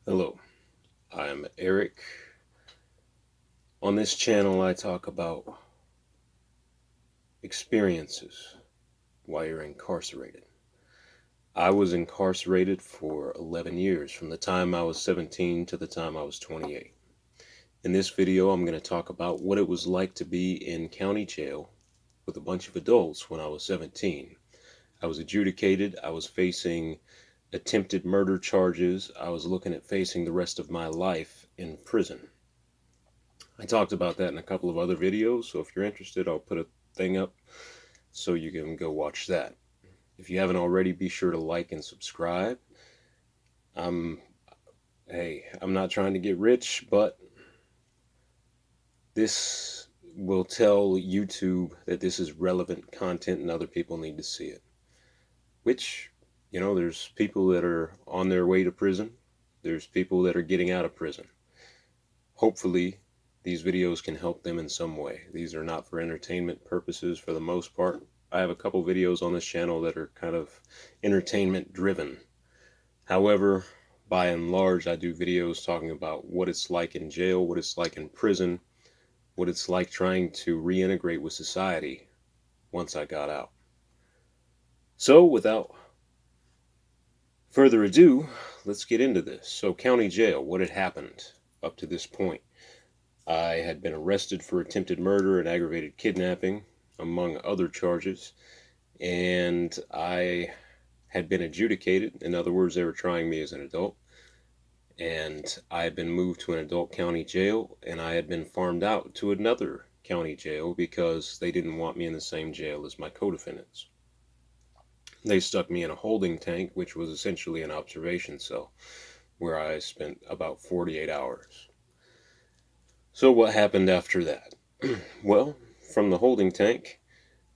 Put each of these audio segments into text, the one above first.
Hello, I'm Eric. On this channel, I talk about experiences while you're incarcerated. I was incarcerated for 11 years, from the time I was 17 to the time I was 28. In this video, I'm going to talk about what it was like to be in county jail with a bunch of adults when I was 17. I was adjudicated, I was facing attempted murder charges, I was looking at facing the rest of my life in prison. I talked about that in a couple of other videos, so if you're interested, I'll put a thing up so you can go watch that. If you haven't already, be sure to like and subscribe. I'm, I'm not trying to get rich, but this will tell YouTube that this is relevant content and other people need to see it. Which, there's people that are on their way to prison. There's people that are getting out of prison. Hopefully, these videos can help them in some way. These are not for entertainment purposes for the most part. I have a couple videos on this channel that are kind of entertainment driven. However, by and large, I do videos talking about what it's like in jail, what it's like in prison, what it's like trying to reintegrate with society once I got out. So, without further ado, let's get into this. So, county jail, what had happened up to this point? I had been arrested for attempted murder and aggravated kidnapping, among other charges, and I had been adjudicated. In other words, they were trying me as an adult, and I had been moved to an adult county jail, and I had been farmed out to another county jail because they didn't want me in the same jail as my co-defendants. They stuck me in a holding tank, which was essentially an observation cell, where I spent about 48 hours. So what happened after that? Well, from the holding tank,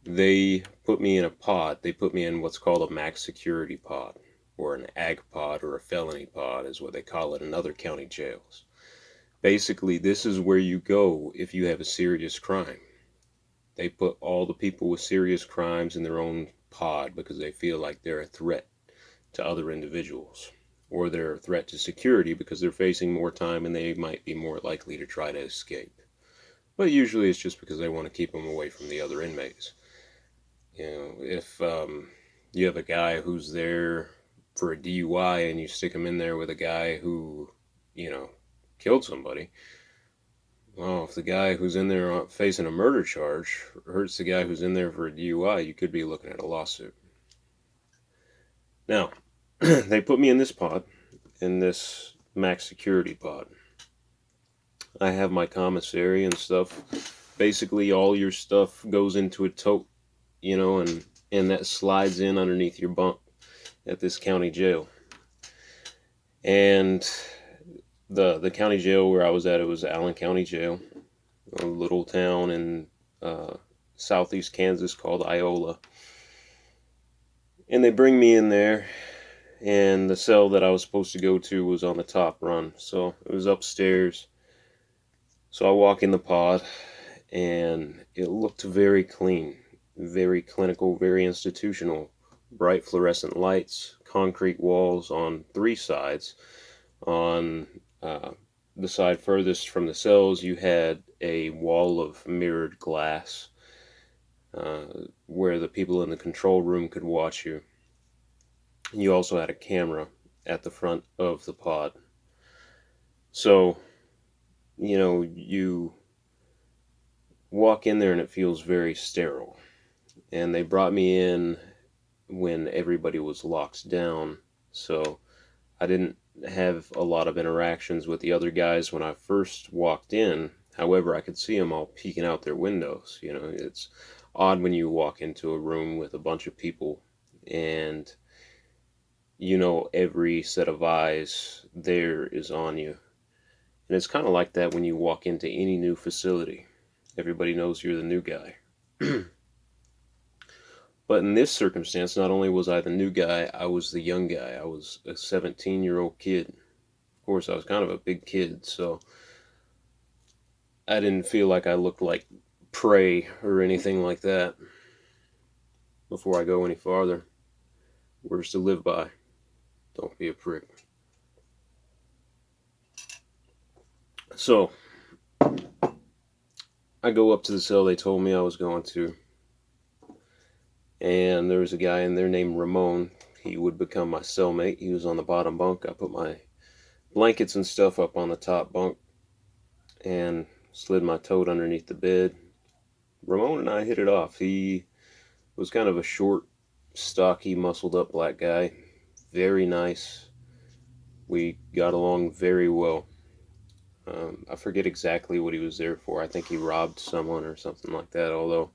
they put me in a pod. They put me in what's called a max security pod, or an ag pod, or a felony pod is what they call it in other county jails. Basically, this is where you go if you have a serious crime. They put all the people with serious crimes in their own pod because they feel like they're a threat to other individuals, or they're a threat to security because they're facing more time and they might be more likely to try to escape. But usually it's just because they want to keep them away from the other inmates. If you have a guy who's there for a DUI and you stick him in there with a guy who, killed somebody, well, if the guy who's in there facing a murder charge hurts the guy who's in there for a DUI, you could be looking at a lawsuit. Now, they put me in this pod, in this max security pod. I have my commissary and stuff. Basically, all your stuff goes into a tote, and that slides in underneath your bunk at this county jail. And the county jail where I was at, it was Allen County Jail, a little town in southeast Kansas called Iola. And they bring me in there, and the cell that I was supposed to go to was on the top run, so it was upstairs. So I walk in the pod, and it looked very clean, very clinical, very institutional. Bright fluorescent lights, concrete walls on 3 sides. On the side furthest from the cells, you had a wall of mirrored glass where the people in the control room could watch you. You also had a camera at the front of the pod. So, you walk in there and it feels very sterile. And they brought me in when everybody was locked down, so I didn't have a lot of interactions with the other guys when I first walked in. However, I could see them all peeking out their windows. It's odd when you walk into a room with a bunch of people and every set of eyes there is on you. And it's kind of like that when you walk into any new facility. Everybody knows you're the new guy. But in this circumstance, not only was I the new guy, I was the young guy. I was a 17-year-old kid. Of course, I was kind of a big kid, so I didn't feel like I looked like prey or anything like that. Before I go any farther, words to live by: don't be a prick. So I go up to the cell they told me I was going to, and there was a guy in there named Ramon. He would become my cellmate. He was on the bottom bunk. I put my blankets and stuff up on the top bunk and slid my tote underneath the bed. Ramon and I hit it off. He was kind of a short, stocky, muscled up black guy. Very nice. We got along very well. I forget exactly what he was there for. I think he robbed someone or something like that, although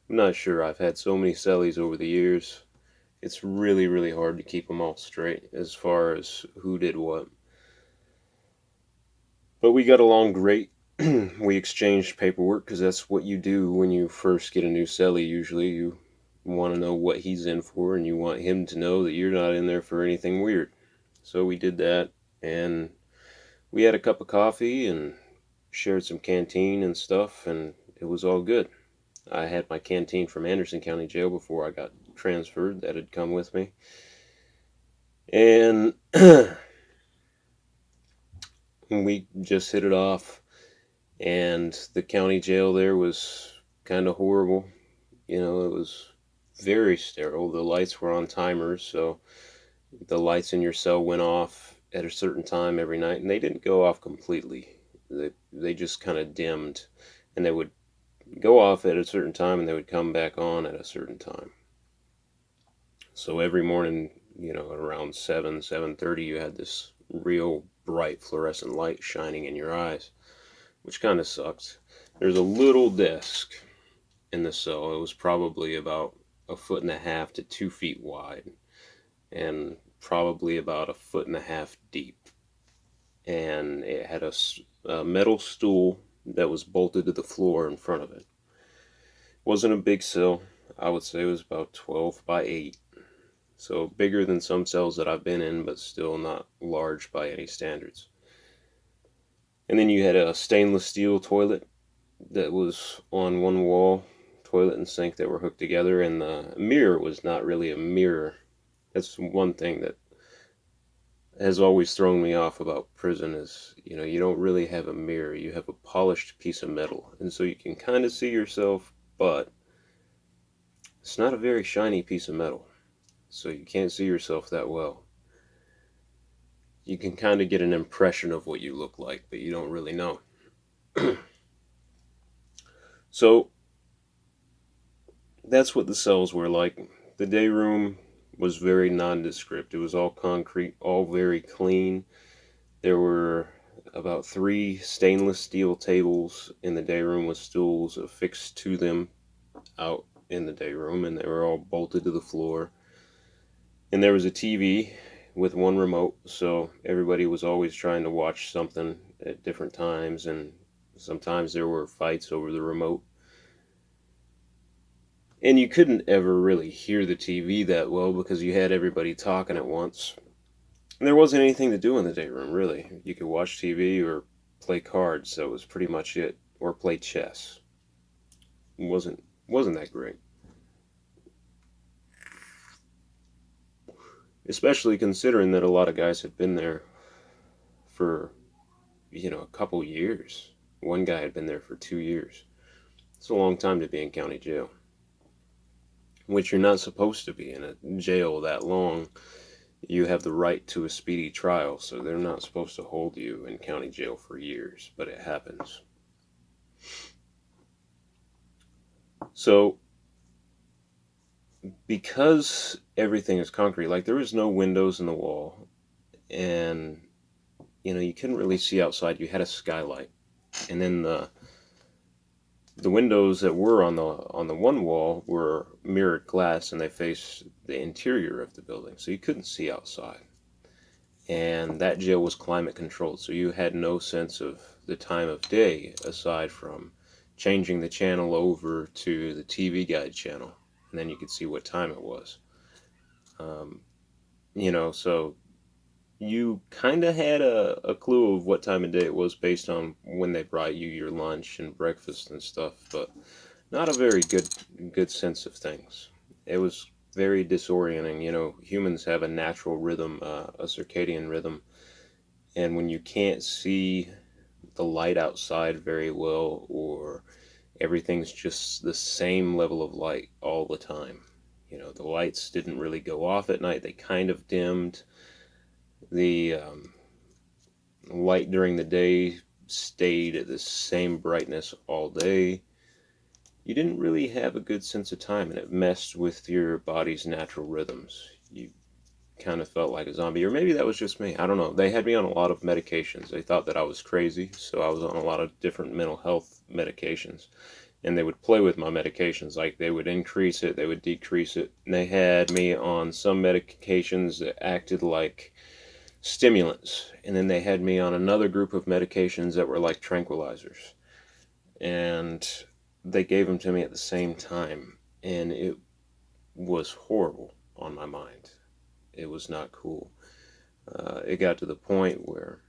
I'm not sure. I've had so many cellies over the years. It's really, really hard to keep them all straight as far as who did what. But we got along great. We exchanged paperwork because that's what you do when you first get a new cellie. Usually you want to know what he's in for, and you want him to know that you're not in there for anything weird. So we did that, and we had a cup of coffee and shared some canteen and stuff, and it was all good. I had my canteen from Anderson County Jail before I got transferred. That had come with me. And we just hit it off. And the county jail there was kind of horrible. You know, it was very sterile. The lights were on timers, so the lights in your cell went off at a certain time every night, and they didn't go off completely. They just kind of dimmed, and they would go off at a certain time, and they would come back on at a certain time. So every morning, you know, around 7:30, you had this real bright fluorescent light shining in your eyes, which kind of sucked. There's a little desk in the cell. It was probably about 1.5 to 2 feet wide, and probably about 1.5 feet deep. And it had a metal stool that was bolted to the floor in front of it. It wasn't a big cell. I would say it was about 12 by 8. So bigger than some cells that I've been in, but still not large by any standards. And then you had a stainless steel toilet that was on one wall, toilet and sink that were hooked together, and the mirror was not really a mirror. That's one thing that has always thrown me off about prison is, you know, you don't really have a mirror. You have a polished piece of metal, and so you can kind of see yourself, but it's not a very shiny piece of metal, so you can't see yourself that well. You can kind of get an impression of what you look like, but you don't really know. So that's what the cells were like. The day room was very nondescript. It was all concrete, all very clean. There were about 3 stainless steel tables in the day room with stools affixed to them out in the day room, and they were all bolted to the floor. And there was a TV with one remote, so everybody was always trying to watch something at different times, and sometimes there were fights over the remote. And you couldn't ever really hear the TV that well because you had everybody talking at once. And there wasn't anything to do in the day room, really. You could watch TV or play cards, that was pretty much it. Or play chess. It wasn't that great. Especially considering that a lot of guys had been there for, you know, a couple years. One guy had been there for 2 years. It's a long time to be in county jail. Which you're not supposed to be in a jail that long. You have the right to a speedy trial, so they're not supposed to hold you in county jail for years, but it happens. So, because everything is concrete, like there was no windows in the wall, and you know, you couldn't really see outside. You had a skylight, and then the windows that were on the one wall were mirrored glass, and they faced the interior of the building, so you couldn't see outside. And that jail was climate controlled, so you had no sense of the time of day aside from changing the channel over to the TV guide channel, and then you could see what time it was. You know, so you kind of had a clue of what time of day it was based on when they brought you your lunch and breakfast and stuff, but not a very good sense of things. It was very disorienting. You know, humans have a natural rhythm, a circadian rhythm, and when you can't see the light outside very well, or everything's just the same level of light all the time. The lights didn't really go off at night. They kind of dimmed. The light during the day stayed at the same brightness all day. You didn't really have a good sense of time, and it messed with your body's natural rhythms. You kind of felt like a zombie, or maybe that was just me. I don't know. They had me on a lot of medications. They thought that I was crazy, so I was on a lot of different mental health medications. And they would play with my medications, like they would increase it, they would decrease it. And they had me on some medications that acted like stimulants, and then they had me on another group of medications that were like tranquilizers, and they gave them to me at the same time, and it was horrible on my mind. It was not cool. It got to the point where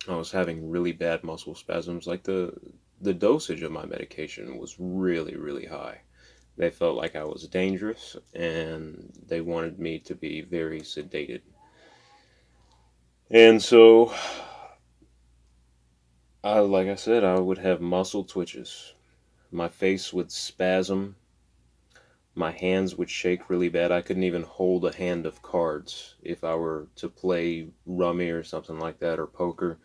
I was having really bad muscle spasms. Like the dosage of my medication was really, really high. They felt like I was dangerous, and they wanted me to be very sedated. And so, like I said, I would have muscle twitches. My face would spasm. My hands would shake really bad. I couldn't even hold a hand of cards if I were to play rummy or something like that, or poker.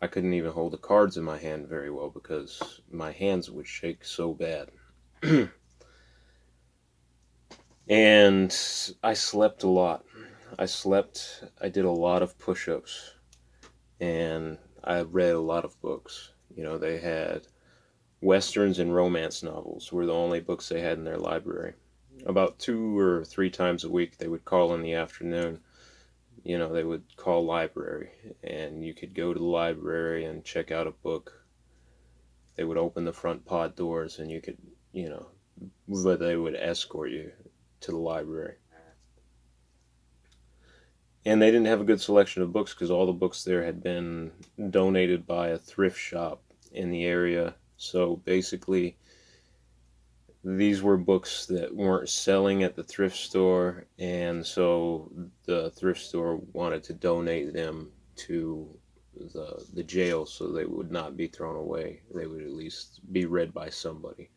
I couldn't even hold the cards in my hand very well because my hands would shake so bad. And I slept a lot. I did a lot of push-ups, and I read a lot of books. They had Westerns and romance novels were the only books they had in their library. About 2 or 3 times a week, they would call in the afternoon. They would call library, and you could go to the library and check out a book. They would open the front pod doors, and you could, but they would escort you to the library. And they didn't have a good selection of books because all the books there had been donated by a thrift shop in the area. So basically, these were books that weren't selling at the thrift store, and so the thrift store wanted to donate them to the jail so they would not be thrown away. They would at least be read by somebody.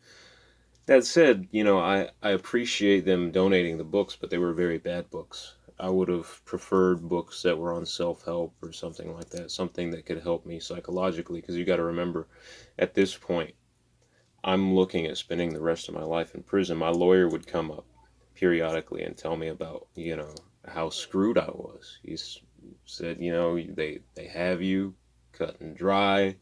That said, I appreciate them donating the books, but they were very bad books. I would have preferred books that were on self-help or something like that, something that could help me psychologically, because you got to remember, at this point, I'm looking at spending the rest of my life in prison. My lawyer would come up periodically and tell me about, how screwed I was. He said, they have you cut and dry.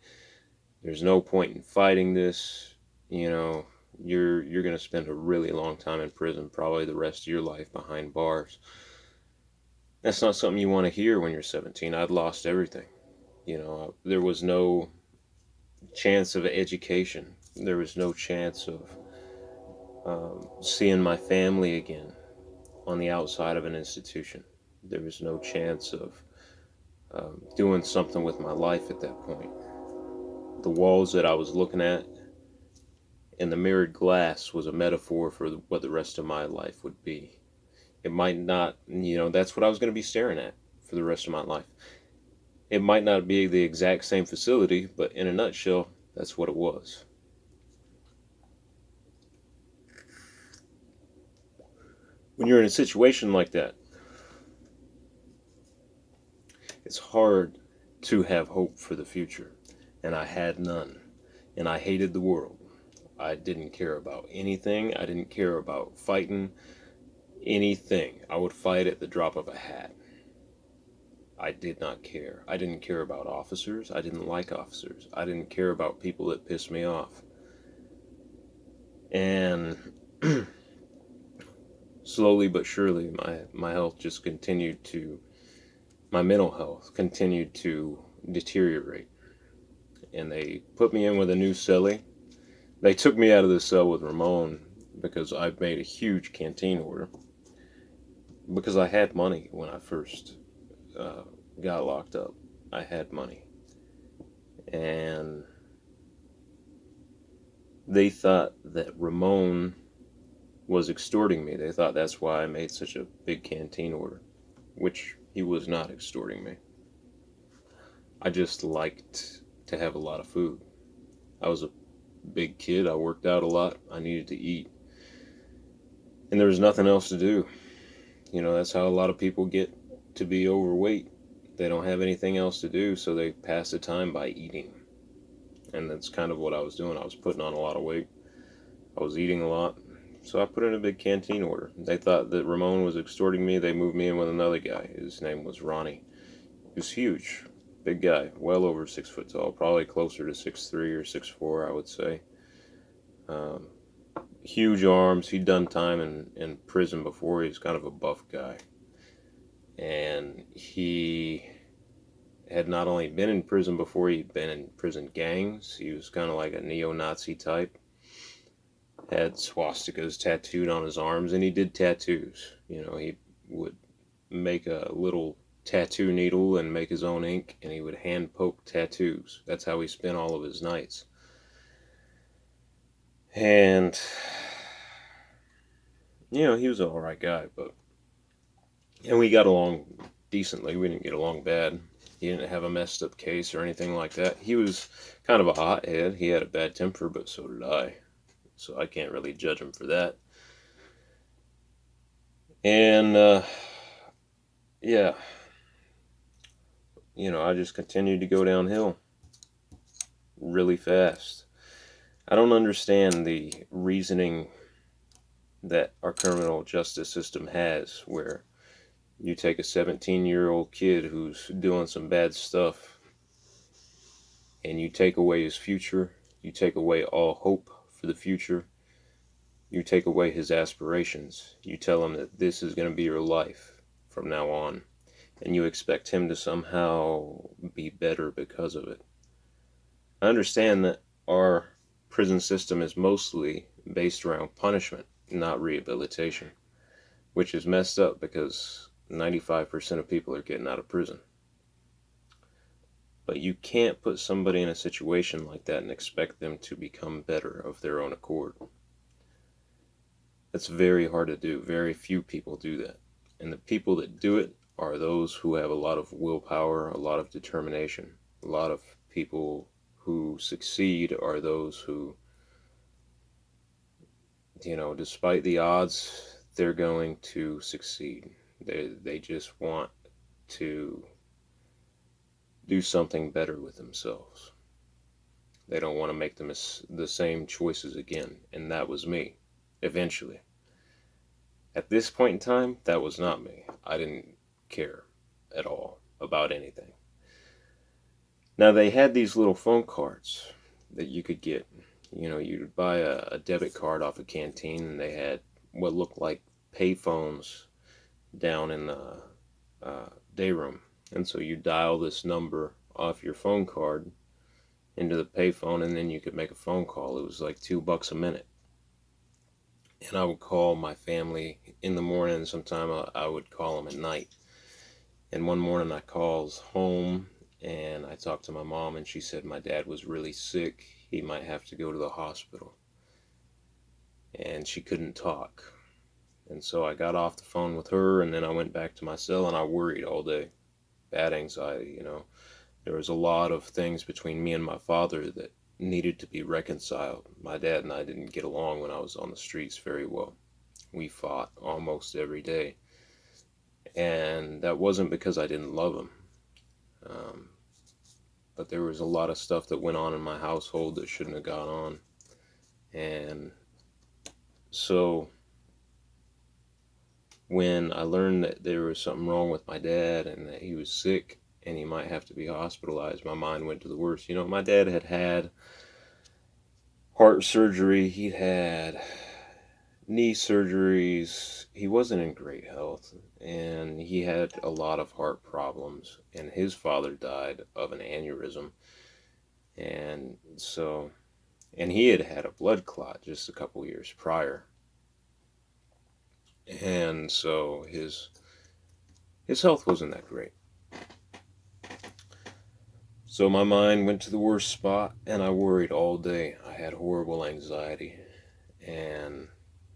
There's no point in fighting this. You're going to spend a really long time in prison, probably the rest of your life behind bars. That's not something you want to hear when you're 17. I'd lost everything. There was no chance of education. There was no chance of seeing my family again on the outside of an institution. There was no chance of doing something with my life at that point. The walls that I was looking at and the mirrored glass was a metaphor for what the rest of my life would be. It might not, that's what I was going to be staring at for the rest of my life. It might not be the exact same facility, but in a nutshell, that's what it was. When you're in a situation like that, it's hard to have hope for the future, and I had none, and I hated the world. I didn't care about anything. I didn't care about fighting anything. I would fight at the drop of a hat. I did not care. I didn't care about officers. I didn't like officers. I didn't care about people that pissed me off. And slowly but surely, my health just continued to, my mental health continued to deteriorate. And they put me in with a new cellie. They took me out of the cell with Ramon because I made a huge canteen order. Because I had money when I first got locked up. I had money. And they thought that Ramon was extorting me. They thought that's why I made such a big canteen order, which he was not extorting me. I just liked to have a lot of food. I was a big kid. I worked out a lot. I needed to eat. And there was nothing else to do. That's how a lot of people get to be overweight. They don't have anything else to do, so they pass the time by eating. And that's kind of what I was doing. I was putting on a lot of weight. I was eating a lot. So I put in a big canteen order. They thought that Ramon was extorting me. They moved me in with another guy. His name was Ronnie. He was huge. Big guy. Well over 6 foot tall. Probably closer to 6'3" or 6'4", I would say. Um, Huge arms. He'd done time in prison before. He's kind of a buff guy. And he had not only been in prison before, he'd been in prison gangs. He was kind of like a neo-Nazi type. Had swastikas tattooed on his arms, and he did tattoos. He would make a little tattoo needle and make his own ink, and he would hand poke tattoos. That's how he spent all of his nights. And he was an alright guy, and we got along decently. We didn't get along bad. He didn't have a messed up case or anything like that. He was kind of a hothead. He had a bad temper, but so did I. So I can't really judge him for that. And, yeah. I just continued to go downhill really fast. I don't understand the reasoning that our criminal justice system has, where you take a 17-year-old kid who's doing some bad stuff and you take away his future, you take away all hope for the future, you take away his aspirations, you tell him that this is going to be your life from now on, and you expect him to somehow be better because of it. I understand that our prison system is mostly based around punishment, not rehabilitation, which is messed up because 95% of people are getting out of prison. But you can't put somebody in a situation like that and expect them to become better of their own accord. That's very hard to do. Very few people do that. And the people that do it are those who have a lot of willpower, a lot of determination. A lot of people who succeed are those who, despite the odds, they're going to succeed. They just want to do something better with themselves. They don't want to make the same choices again. And that was me, eventually. At this point in time, that was not me. I didn't care at all about anything. Now, they had these little phone cards that you could get. You'd buy a debit card off a canteen, and they had what looked like pay phones down in the day room. And so you dial this number off your phone card into the payphone, and then you could make a phone call. It was like $2 a minute. And I would call my family in the morning. Sometime I would call them at night. And one morning I calls home, and I talked to my mom, and she said my dad was really sick. He might have to go to the hospital. And she couldn't talk. And so I got off the phone with her, and then I went back to my cell, and I worried all day. Bad anxiety, There was a lot of things between me and my father that needed to be reconciled. My dad and I didn't get along when I was on the streets very well. We fought almost every day. And that wasn't because I didn't love him. But there was a lot of stuff that went on in my household that shouldn't have gone on. And so when I learned that there was something wrong with my dad and that he was sick and he might have to be hospitalized, my mind went to the worst. My dad had heart surgery. He'd had knee surgeries. He wasn't in great health, and he had a lot of heart problems, and his father died of an aneurysm. And he had had a blood clot just a couple years prior. And so his health wasn't that great. So my mind went to the worst spot, and I worried all day. I had horrible anxiety. And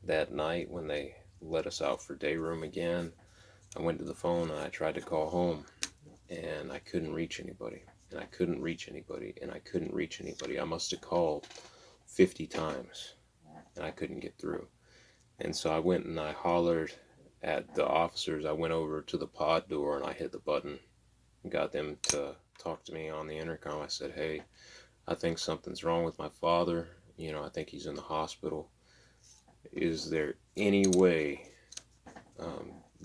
that night when they let us out for day room again, I went to the phone and I tried to call home. and I couldn't reach anybody, and I couldn't reach anybody, and I couldn't reach anybody. I must have called 50 times, and I couldn't get through. And so I went and I hollered at the officers. I went over to the pod door and I hit the button and got them to talk to me on the intercom. I said, hey, I think something's wrong with my father. I think he's in the hospital. Is there any way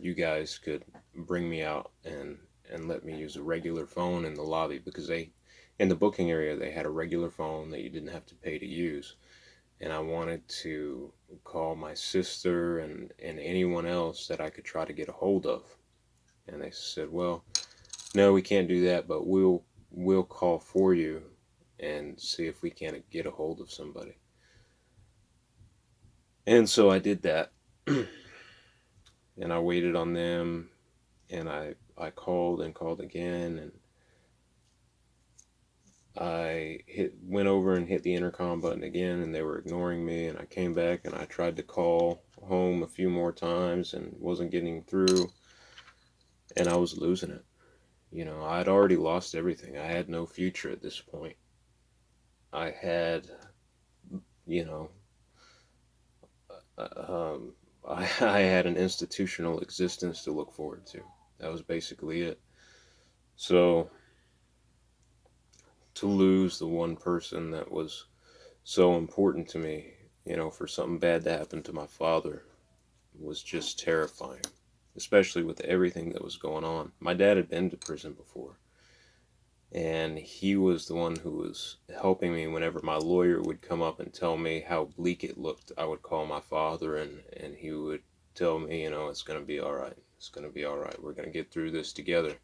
you guys could bring me out and let me use a regular phone in the lobby? Because in the booking area, they had a regular phone that you didn't have to pay to use. And I wanted to call my sister and anyone else that I could try to get a hold of. And they said, well, no, we can't do that, but we'll call for you and see if we can't get a hold of somebody. And so I did that. And I waited on them, and I called and called again, and I went over and hit the intercom button again, and they were ignoring me, and I came back and I tried to call home a few more times and wasn't getting through, and I was losing it. I'd already lost everything. I had no future at this point. I had, I had an institutional existence to look forward to. That was basically it. So to lose the one person that was so important to me, for something bad to happen to my father, was just terrifying, especially with everything that was going on. My dad had been to prison before, and he was the one who was helping me. Whenever my lawyer would come up and tell me how bleak it looked, I would call my father, and he would tell me, it's going to be all right. It's going to be all right. We're going to get through this together.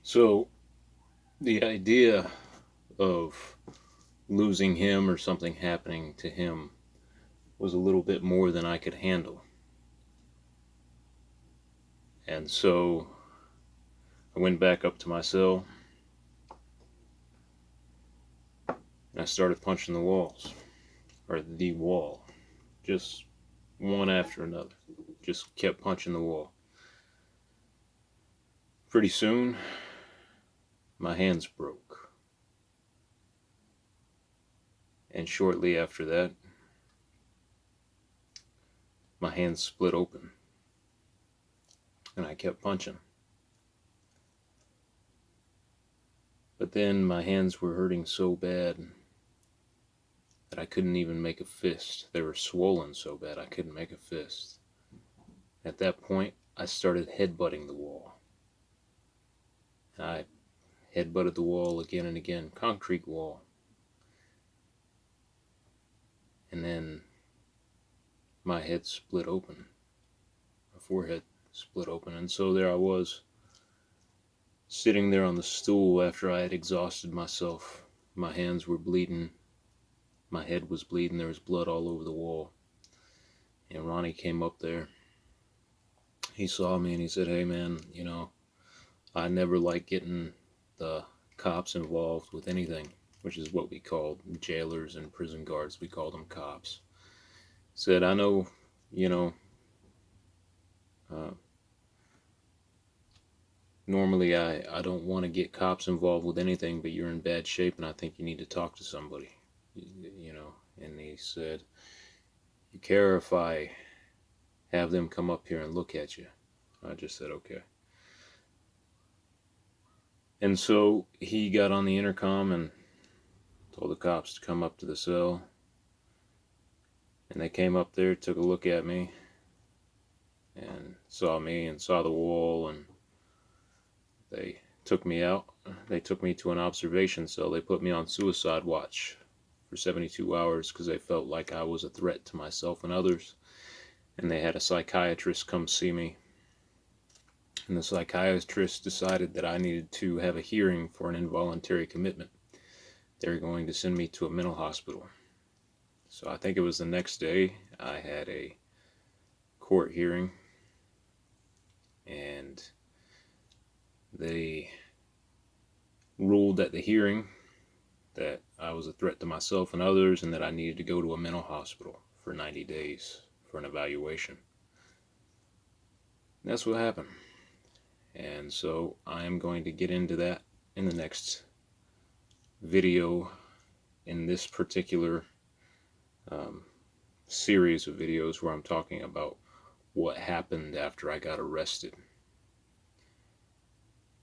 So the idea of losing him or something happening to him was a little bit more than I could handle. And so I went back up to my cell and I started punching the walls, or the wall, just one after another. Just kept punching the wall. Pretty soon, my hands broke. And shortly after that, my hands split open. And I kept punching. But then my hands were hurting so bad that I couldn't even make a fist. They were swollen so bad I couldn't make a fist. At that point, I started headbutting the wall. I headbutted the wall again and again, concrete wall. And then my head split open. My forehead split open. And so there I was, sitting there on the stool after I had exhausted myself. My hands were bleeding. My head was bleeding. There was blood all over the wall. And Ronnie came up there. He saw me and he said, hey man, I never like getting the cops involved with anything, which is what we called jailers and prison guards. We called them cops. Said, I know, normally I don't want to get cops involved with anything, but you're in bad shape and I think you need to talk to somebody, And he said, you care if I have them come up here and look at you? I just said, okay. And so he got on the intercom and told the cops to come up to the cell. And they came up there, took a look at me, and saw me and saw the wall, and they took me out. They took me to an observation cell. They put me on suicide watch for 72 hours because they felt like I was a threat to myself and others. And they had a psychiatrist come see me. And the psychiatrist decided that I needed to have a hearing for an involuntary commitment. They were going to send me to a mental hospital. So I think it was the next day I had a court hearing, and they ruled at the hearing that I was a threat to myself and others and that I needed to go to a mental hospital for 90 days for an evaluation. And that's what happened. And so I am going to get into that in the next video, in this particular series of videos where I'm talking about what happened after I got arrested.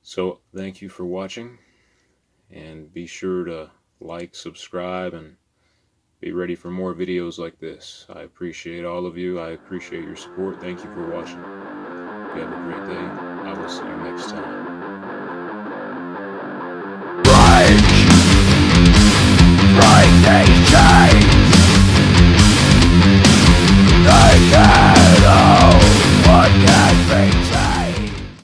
So thank you for watching, and be sure to like, subscribe, and be ready for more videos like this. I appreciate all of you. I appreciate your support. Thank you for watching. You have a great day. I will see you next time.